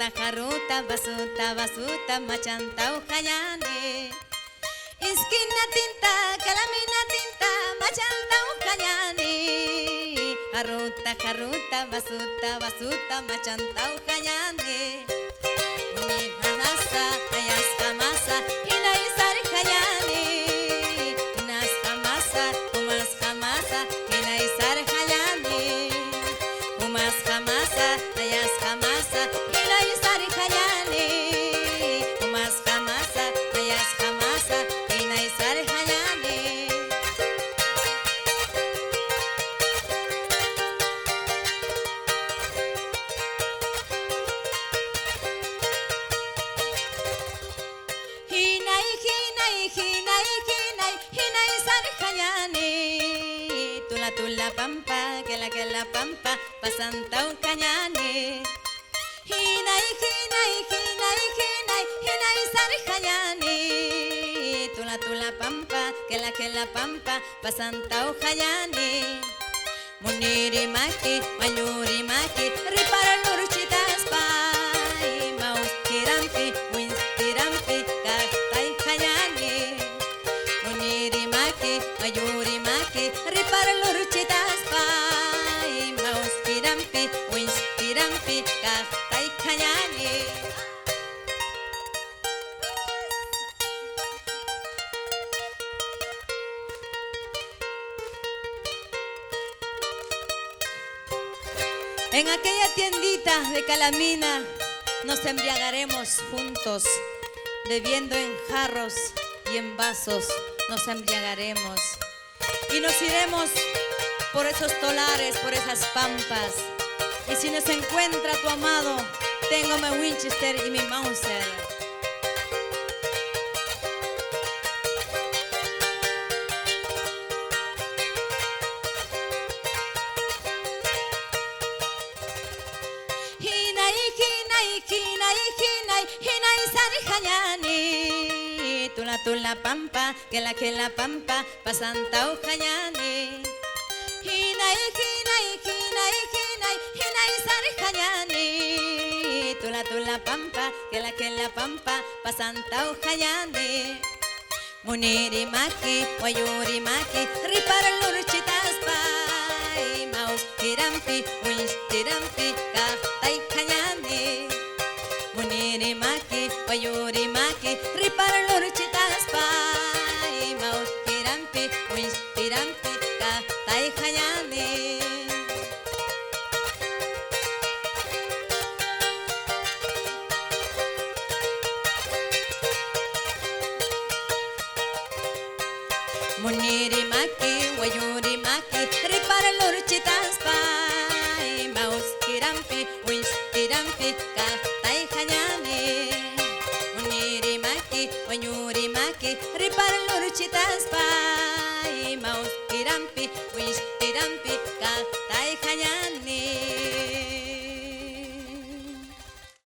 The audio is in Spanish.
Haruta, haruta, basuta, basuta, machanta, ujayane. Iskina tinta, calamina tinta, machanta, ujayane. Haruta, haruta, basuta, basuta, machanta, ujayane. Unimahasa, ayasta masa, inaisar hayane. Unas jamasa, umas jamasa, inaisar hayane. Umas jamasa, ayas jamasa, inaisar hayane. Umas jamasa, ayas jamasa, inaisar hayane. Hinay, hinay, hinay, hinay, hinay sar hayane. Tula tula pampa, que la pampa, pasanta un cañane. Hinay, hinay, hinay, hinay, hinay sar hayane. Tula tula pampa, que la pampa, pasanta un hayane. Muniri maki, mayuri maki, ripara lurchitas pai, maus tirampi, wins tirampi, kaktai hayane. Muniri maki, mayuri maki, ripara lurchitas pai, maus tirampi, wins tirampi, kaktai hayane. En aquella tiendita de Calamina nos embriagaremos juntos, bebiendo en jarros y en vasos nos embriagaremos. Y nos iremos por esos tolares, por esas pampas. Y si nos encuentra tu amado, tengo mi Winchester y mi Mauser. Hinay, hinay, hinay, hinay, hinay sar hayane. Tula tula pampa, que la pampa, pasanta hayane. Hinay, hinay, hinay, hinay, hinay sar hayane. Tula tula pampa, que la pampa, pasanta hayane. Muniri maki, wayuri maki, ripara lurchitas pai, maus tirampi, wins tirampi, kaktai hayane. Muniri maki, wayuri maki, ripara lurchitas pai, maus tirampi, wins tirampi, kaktai hayane. Muniri maki, wayuri maki, ripara lurchitas pai, maus tirampi, wins tirampi, kaktai hayane. Muniri maki, wayuri maki, ripara lurchitas pai.